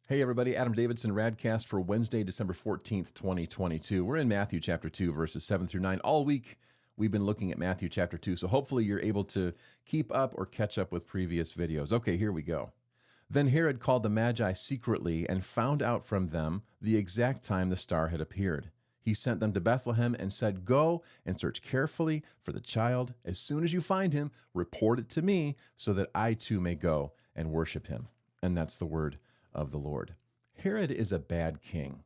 Hey everybody, Adam Davidson, RadCast for Wednesday, December 14th, 2022. We're in Matthew chapter 2, verses 7 through 9. All week, we've been looking at Matthew chapter 2, so hopefully you're able to keep up or catch up with previous videos. Okay, here we go. Then Herod called the Magi secretly and found out from them the exact time the star had appeared. He sent them to Bethlehem and said, "Go and search carefully for the child. As soon as you find him, report it to me so that I too may go and worship him." And that's the word of the Lord. Herod is a bad king.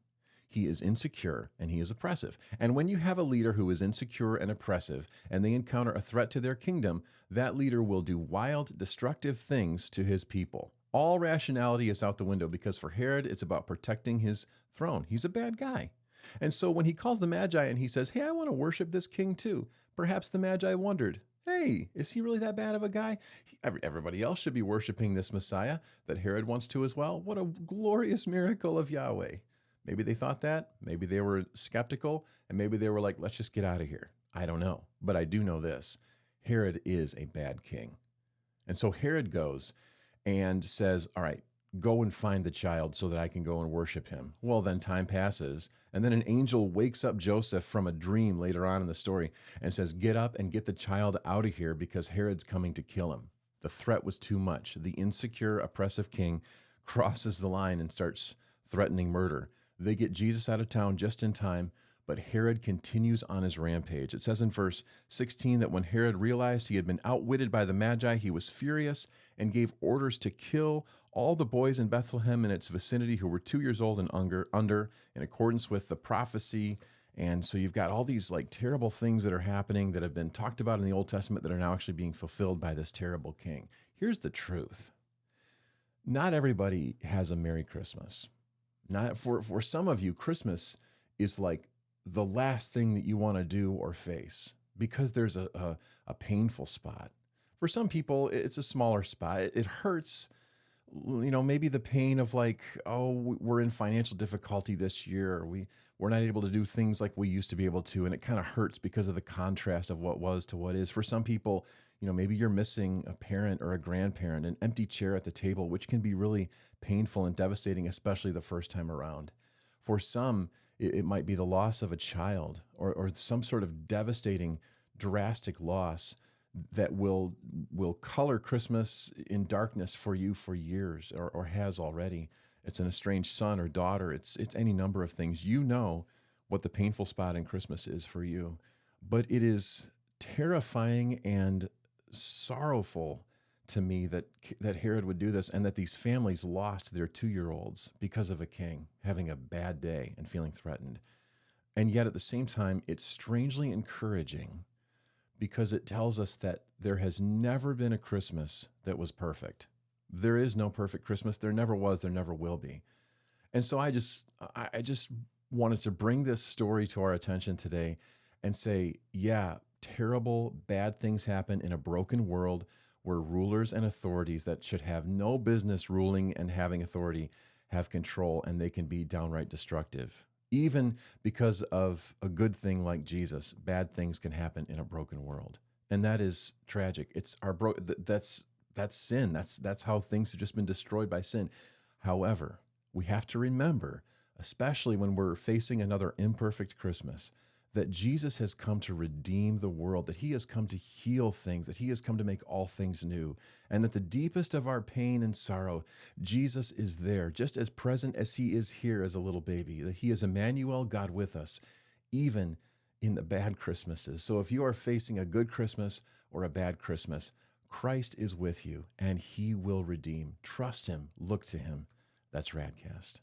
He is insecure and he is oppressive. And when you have a leader who is insecure and oppressive and they encounter a threat to their kingdom, that leader will do wild, destructive things to his people. All rationality is out the window because for Herod, it's about protecting his throne. He's a bad guy. And so when he calls the Magi and he says, "Hey, I want to worship this king too," perhaps the Magi wondered, hey, is he really that bad of a guy? Everybody else should be worshiping this Messiah that Herod wants to as well. What a glorious miracle of Yahweh. Maybe they thought that. Maybe they were skeptical. And maybe they were like, let's just get out of here. I don't know. But I do know this. Herod is a bad king. And so Herod goes and says, all right, go and find the child so that I can go and worship him. Well, then time passes, and then an angel wakes up Joseph from a dream later on in the story and says, get up and get the child out of here because Herod's coming to kill him. The threat was too much. The insecure, oppressive king crosses the line and starts threatening murder. They get Jesus out of town just in time, but Herod continues on his rampage. It says in verse 16 that when Herod realized he had been outwitted by the Magi, he was furious and gave orders to kill all the boys in Bethlehem and its vicinity who were 2 years old and under, in accordance with the prophecy. And so you've got all these like terrible things that are happening that have been talked about in the Old Testament that are now actually being fulfilled by this terrible king. Here's the truth. Not everybody has a Merry Christmas. Not for some of you, Christmas is like the last thing that you want to do or face because there's a painful spot. For some people, it's a smaller spot. It hurts, maybe the pain of like, oh, we're in financial difficulty this year. Or we're not able to do things like we used to be able to. And it kind of hurts because of the contrast of what was to what is. For some people, maybe you're missing a parent or a grandparent, an empty chair at the table, which can be really painful and devastating, especially the first time around. For some, it might be the loss of a child or some sort of devastating, drastic loss that will color Christmas in darkness for you for years or has already. It's an estranged son or daughter. It's any number of things. You know what the painful spot in Christmas is for you. But it is terrifying and sorrowful to me that Herod would do this and that these families lost their 2-year-olds because of a king having a bad day and feeling threatened. And yet at the same time, it's strangely encouraging because it tells us that there has never been a Christmas that was perfect. There is no perfect Christmas. There never was. There never will be. And so I just wanted to bring this story to our attention today and say, yeah, terrible, bad things happen in a broken world where rulers and authorities that should have no business ruling and having authority have control, and they can be downright destructive. Even because of a good thing like Jesus, bad things can happen in a broken world. And that is tragic. It's that's sin. That's how things have just been destroyed by sin. However, we have to remember, especially when we're facing another imperfect Christmas, that Jesus has come to redeem the world, that he has come to heal things, that he has come to make all things new, and that the deepest of our pain and sorrow, Jesus is there, just as present as he is here as a little baby, that he is Emmanuel, God with us, even in the bad Christmases. So if you are facing a good Christmas or a bad Christmas, Christ is with you, and he will redeem. Trust him. Look to him. That's RadCast.